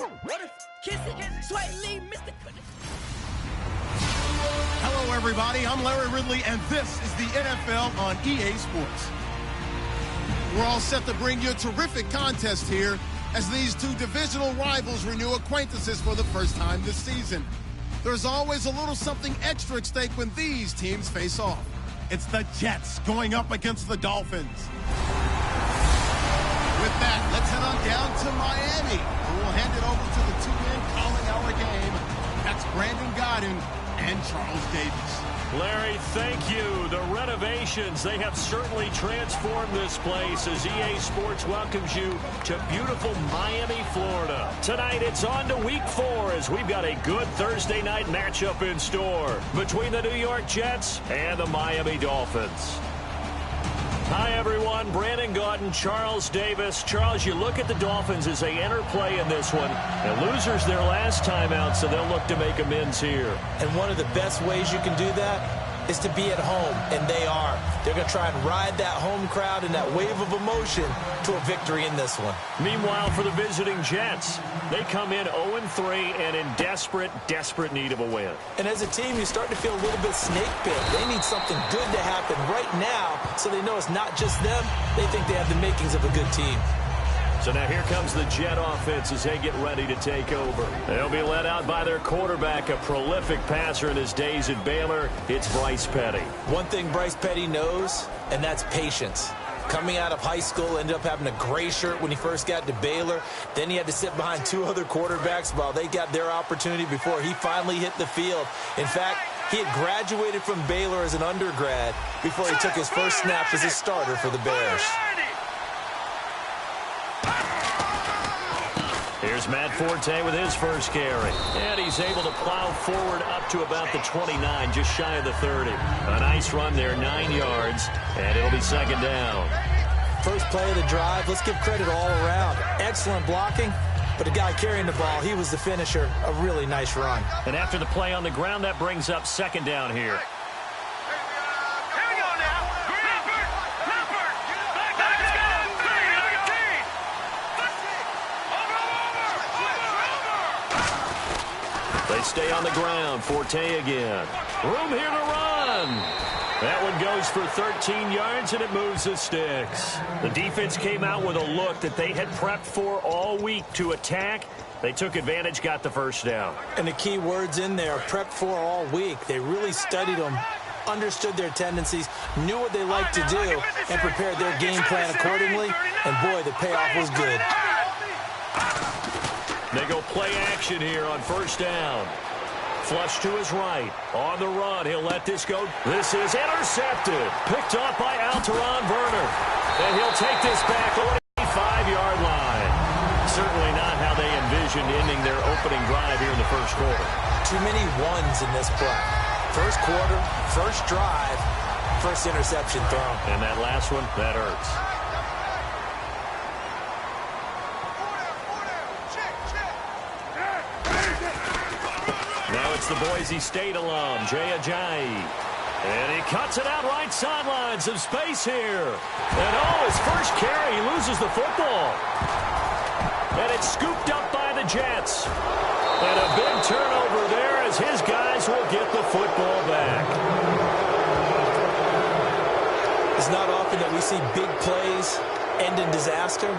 What if kissing, Sway Lee, Mr. Hello, everybody. I'm Larry Ridley, and this is the NFL on EA Sports. We're all set to bring you a terrific contest here as these two divisional rivals renew acquaintances for the first time this season. There's always a little something extra at stake when these teams face off. It's the Jets going up against the Dolphins. With that, let's head on down to Miami. We'll hand it over to the two men calling our game. That's Brandon Godden and Charles Davis. Larry, thank you. The renovations, they have certainly transformed this place as EA Sports welcomes you to beautiful Miami, Florida. Tonight, it's on to Week 4 as we've got a good Thursday night matchup in store between the New York Jets and the Miami Dolphins. Hi, everyone. Brandon Gaudin, Charles Davis. Charles, you look at the Dolphins as they enter play in this one. And losers their last time out, so they'll look to make amends here. And one of the best ways you can do that is to be at home, and they are. They're going to try and ride that home crowd and that wave of emotion to a victory in this one. Meanwhile, for the visiting Jets, they come in 0-3 and in desperate need of a win. And as a team, you start to feel a little bit snake bit. They need something good to happen right now so they know it's not just them. They think they have the makings of a good team. So now here comes the Jet offense as they get ready to take over. They'll be led out by their quarterback, a prolific passer in his days at Baylor. It's Bryce Petty. One thing Bryce Petty knows, and that's patience. Coming out of high school, ended up having a gray shirt when he first got to Baylor. Then he had to sit behind two other quarterbacks while they got their opportunity before he finally hit the field. In fact, he had graduated from Baylor as an undergrad before he took his first snap as a starter for the Bears. Here's Matt Forte with his first carry. And he's able to plow forward up to about the 29, just shy of the 30. A nice run there, 9 yards, and it'll be second down. First play of the drive, let's give credit all around. Excellent blocking, but the guy carrying the ball, he was the finisher. A really nice run. And after the play on the ground, that brings up second down here. They stay on the ground. Forte again. Room here to run. That one goes for 13 yards, and it moves the sticks. The defense came out with a look that they had prepped for all week to attack. They took advantage, got the first down. And the key words in there, prepped for all week. They really studied them, understood their tendencies, knew what they liked to do, and prepared their game plan accordingly. And, boy, the payoff was good. They go play action here on first down. Flush to his right. On the run, he'll let this go. This is intercepted. Picked off by Alteron Werner. And he'll take this back on the 5-yard line. Certainly not how they envisioned ending their opening drive here in the first quarter. Too many ones in this play. First quarter, first drive, first interception thrown. And that last one, that hurts. Now it's the Boise State alum, Jay Ajayi. And he cuts it out right sideline. Some space here. And his first carry, he loses the football. And it's scooped up by the Jets. And a big turnover there as his guys will get the football back. It's not often that we see big plays end in disaster.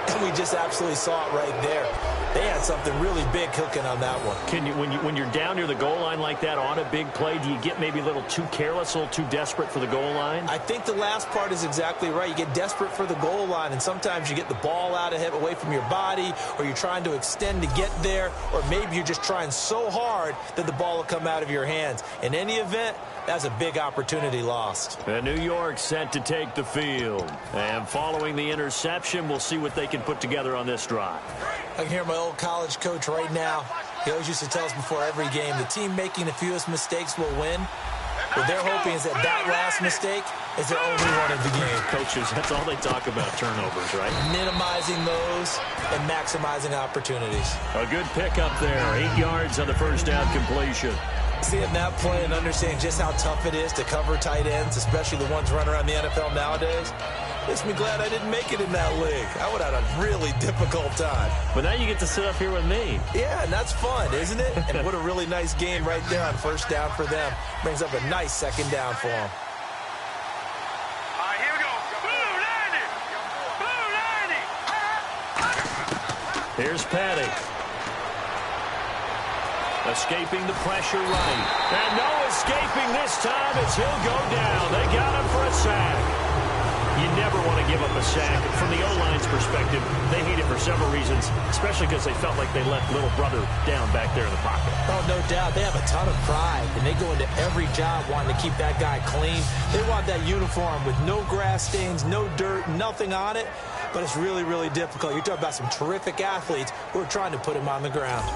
And we just absolutely saw it right there. They had something really big cooking on that one. Can you, when you're down near the goal line like that on a big play, do you get maybe a little too careless, a little too desperate for the goal line? I think the last part is exactly right. You get desperate for the goal line, and sometimes you get the ball out ahead, away from your body, or you're trying to extend to get there, or maybe you're just trying so hard that the ball will come out of your hands. In any event, that's a big opportunity lost. And New York set to take the field. And following the interception, we'll see what they can put together on this drive. I can hear my old college coach right now. He always used to tell us before every game, the team making the fewest mistakes will win. What they're hoping is that that last mistake is their only one of the game. Coaches, that's all they talk about, turnovers, right? Minimizing those and maximizing opportunities. A good pickup there, 8 yards on the first down completion. Seeing that play and understanding just how tough it is to cover tight ends, especially the ones running around the NFL nowadays, Makes me glad I didn't make it in that league. I would have had a really difficult time. But now you get to sit up here with me. Yeah, and that's fun, isn't it? And what a really nice game right there on first down for them. Brings up a nice second down for them. All right, here we go. Blue 90. Here's Petty. Escaping the pressure right. And no escaping this time as he'll go down. They got him for a sack. You never want to give up a sack. From the O-line's perspective, they hate it for several reasons, especially because they felt like they left little brother down back there in the pocket. Oh, no doubt. They have a ton of pride, and they go into every job wanting to keep that guy clean. They want that uniform with no grass stains, no dirt, nothing on it. But it's really, really difficult. You're talking about some terrific athletes who are trying to put him on the ground.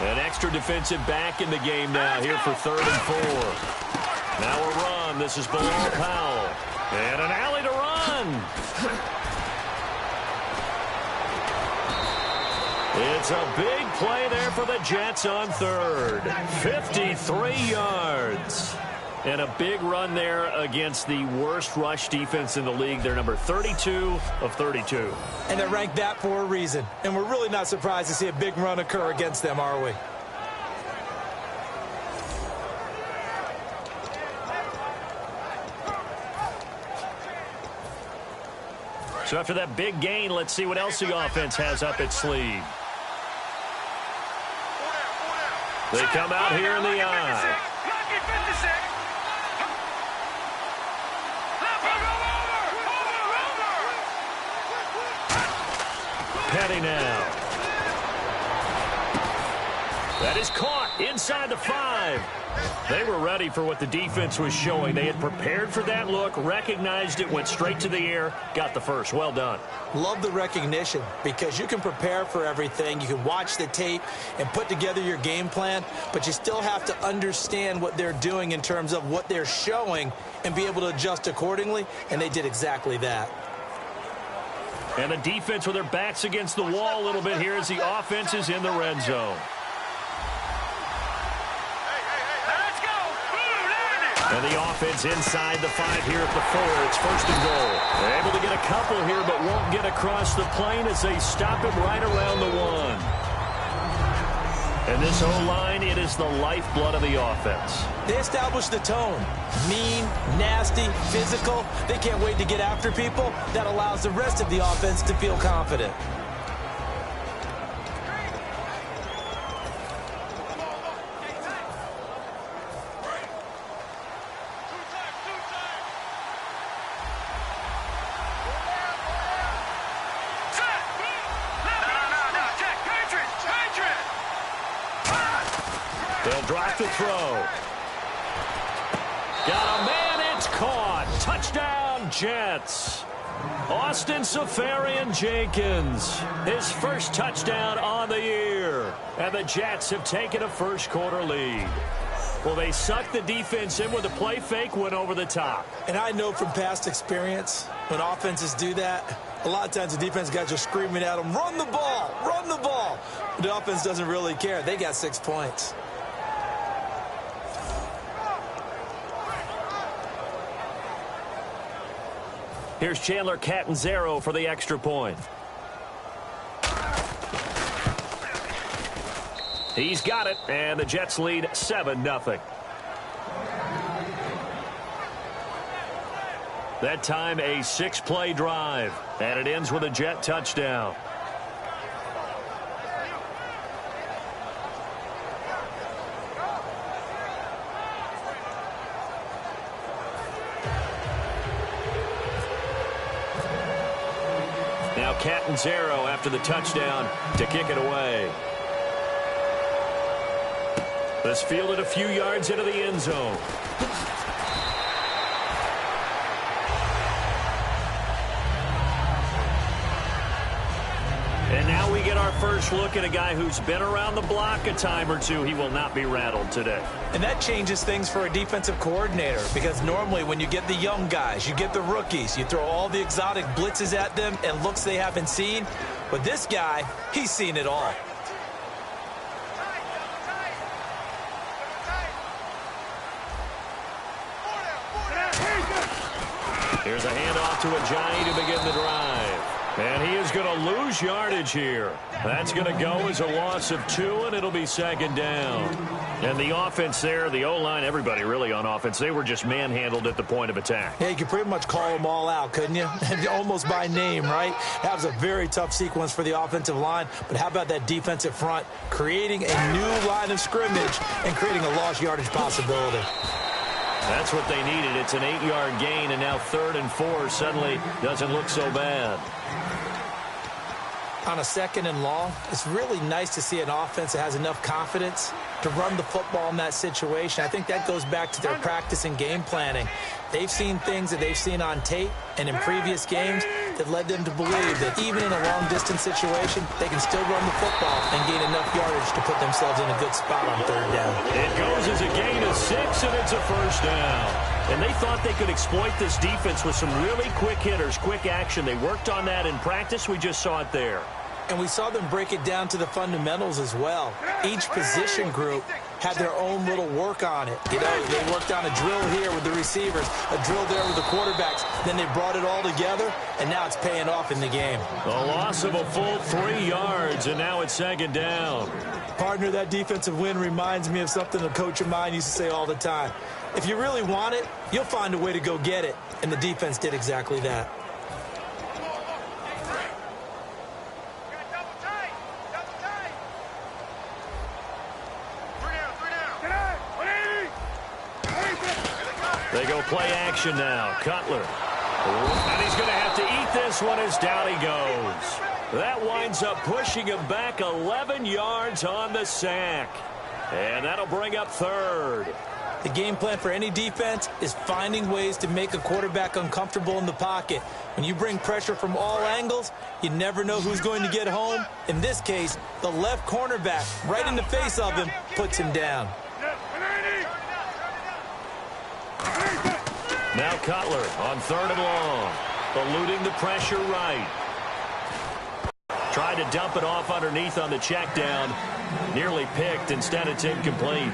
An extra defensive back in the game now here for 3rd and 4. Now a run. This is Bilal Powell. And an alley to run. It's a big play there for the Jets on 3rd. 53 yards. And a big run there against the worst rush defense in the league. They're number 32 of 32. And they're ranked that for a reason. And we're really not surprised to see a big run occur against them, are we? So after that big gain, let's see what else the offense has up its sleeve. They come out here in the eye. Petty now. That is caught inside the 5. They were ready for what the defense was showing. They had prepared for that look, recognized it, went straight to the air, got the first. Well done. Love the recognition because you can prepare for everything. You can watch the tape and put together your game plan, but you still have to understand what they're doing in terms of what they're showing and be able to adjust accordingly, and they did exactly that. And the defense with their backs against the wall a little bit here as the offense is in the red zone. And the offense inside the 5 here at the 4. It's 1st and goal. They're able to get a couple here, but won't get across the plane as they stop him right around the 1. And this O-line, it is the lifeblood of the offense. They establish the tone. Mean, nasty, physical. They can't wait to get after people. That allows the rest of the offense to feel confident. They'll drop the throw. Got a man, it's caught. Touchdown, Jets. Austin Safarian-Jenkins, his first touchdown on the year. And the Jets have taken a first-quarter lead. Well, they sucked the defense in with a play fake, went over the top. And I know from past experience, when offenses do that, a lot of times the defense guys are screaming at them, run the ball, run the ball. The offense doesn't really care. They got 6 points. Here's Chandler Catanzaro for the extra point. He's got it, and the Jets lead 7-0. That time a 6-play drive, and it ends with a Jet touchdown. Now Catanzaro after the touchdown to kick it away. This fielded a few yards into the end zone. And now we get our first look at a guy who's been around the block a time or two. He will not be rattled today. And that changes things for a defensive coordinator because normally when you get the young guys, you get the rookies, you throw all the exotic blitzes at them and looks they haven't seen. But this guy, he's seen it all. Here's a handoff to Ajayi to begin the drive. And he is going to lose yardage here. That's going to go as a loss of 2, and it'll be second down. And the offense there, the O-line, everybody really on offense, they were just manhandled at the point of attack. Yeah, you could pretty much call them all out, couldn't you? Almost by name, right? That was a very tough sequence for the offensive line. But how about that defensive front creating a new line of scrimmage and creating a lost yardage possibility? That's what they needed. It's an 8-yard gain, and now 3rd and 4 suddenly doesn't look so bad. On a 2nd and long, it's really nice to see an offense that has enough confidence to run the football in that situation. I think that goes back to their practice and game planning. They've seen things that they've seen on tape and in previous games that led them to believe that even in a long-distance situation, they can still run the football and gain enough yardage to put themselves in a good spot on 3rd down. It goes as a gain of 6, and it's a first down. And they thought they could exploit this defense with some really quick hitters, quick action. They worked on that in practice. We just saw it there. And we saw them break it down to the fundamentals as well. Each position group had their own little work on it. You know, they worked on a drill here with the receivers, a drill there with the quarterbacks. Then they brought it all together, and now it's paying off in the game. A loss of a full 3 yards, and now it's second down. Partner, that defensive win reminds me of something a coach of mine used to say all the time. If you really want it, you'll find a way to go get it. And the defense did exactly that. They go play action now. Cutler. And he's going to have to eat this one as down he goes. That winds up pushing him back 11 yards on the sack. And that'll bring up 3rd. The game plan for any defense is finding ways to make a quarterback uncomfortable in the pocket. When you bring pressure from all angles, you never know who's going to get home. In this case, the left cornerback, right in the face of him, puts him down. Now Cutler on 3rd and long. Eluding the pressure right. Tried to dump it off underneath on the check down. Nearly picked. Instead, it's incomplete.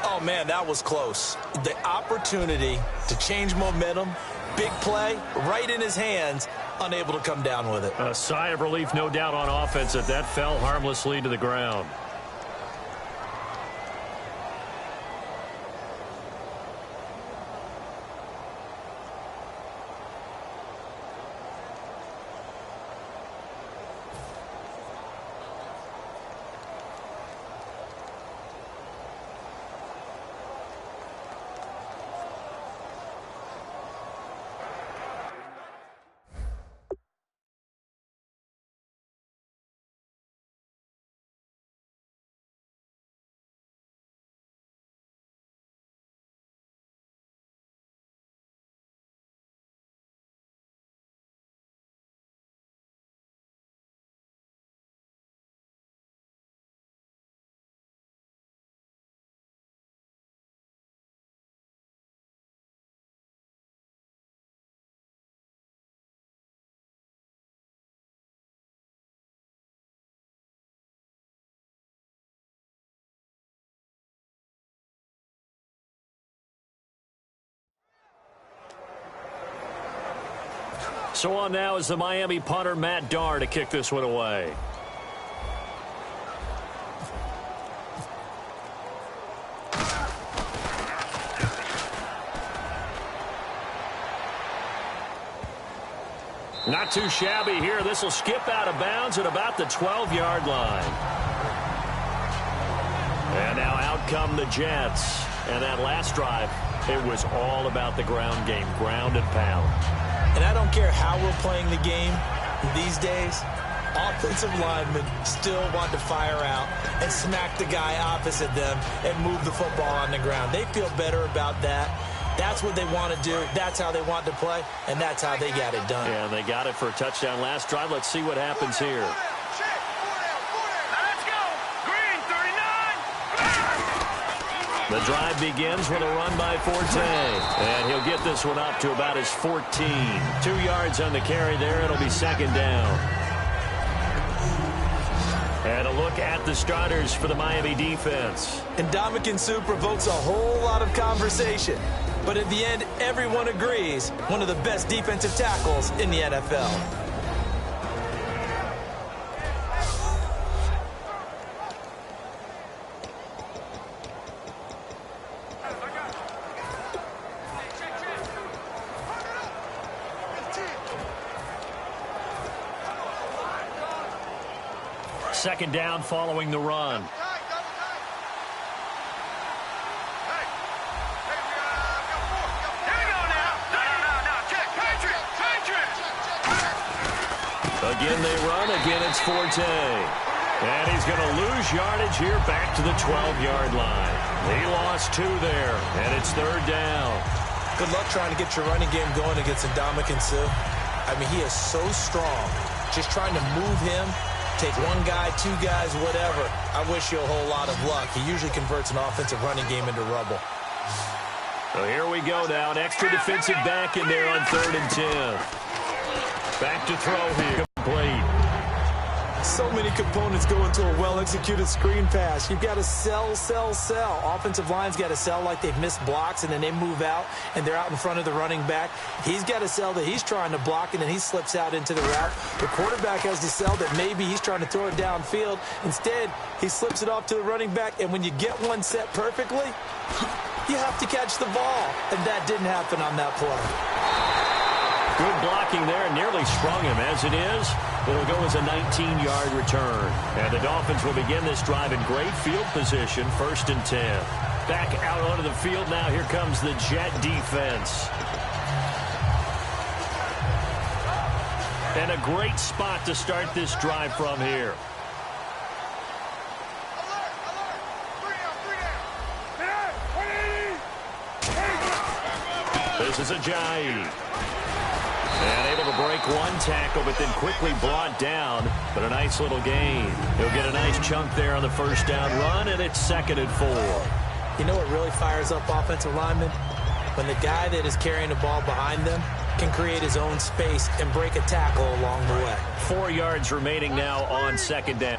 Oh, man, that was close. The opportunity to change momentum, big play, right in his hands, unable to come down with it. A sigh of relief, no doubt, on offense that fell harmlessly to the ground. So on now is the Miami punter, Matt Darr, to kick this one away. Not too shabby here. This will skip out of bounds at about the 12-yard line. And now out come the Jets. And that last drive, it was all about the ground game, ground and pound. And I don't care how we're playing the game these days, offensive linemen still want to fire out and smack the guy opposite them and move the football on the ground. They feel better about that. That's what they want to do. That's how they want to play, and that's how they got it done. Yeah, they got it for a touchdown last drive. Let's see what happens here. The drive begins with a run by Forte. And he'll get this one up to about his 14. 2 yards on the carry there. It'll be second down. And a look at the starters for the Miami defense. And Ndamukong Suh provokes a whole lot of conversation. But in the end, everyone agrees, one of the best defensive tackles in the NFL. Second down following the run. Again they run, again it's Forte. And he's going to lose yardage here back to the 12-yard line. He lost 2 there, and it's third down. Good luck trying to get your running game going against Ndamukong Suh. I mean, he is so strong. Just trying to move him, take 1 guy, 2 guys, whatever. I wish you a whole lot of luck. He usually converts an offensive running game into rubble. So here we go now. An extra defensive back in there on 3rd and 10. Back to throw here. Complete. So many components go into a well-executed screen pass. You've got to sell, sell, sell. Offensive line's got to sell like they've missed blocks, and then they move out, and they're out in front of the running back. He's got to sell that he's trying to block, and then he slips out into the route. The quarterback has to sell that maybe he's trying to throw it downfield. Instead, he slips it off to the running back, and when you get one set perfectly, you have to catch the ball. And that didn't happen on that play. Good blocking there, nearly sprung him. As it is, it'll go as a 19-yard return. And the Dolphins will begin this drive in great field position, 1st and 10. Back out onto the field now. Here comes the Jet defense. And a great spot to start this drive from here. This is Ajayi. And able to break 1 tackle, but then quickly brought down. But a nice little gain. He'll get a nice chunk there on the 1st down run, and it's 2nd and 4. You know what really fires up offensive linemen? When the guy that is carrying the ball behind them can create his own space and break a tackle along the way. 4 yards remaining now on 2nd down.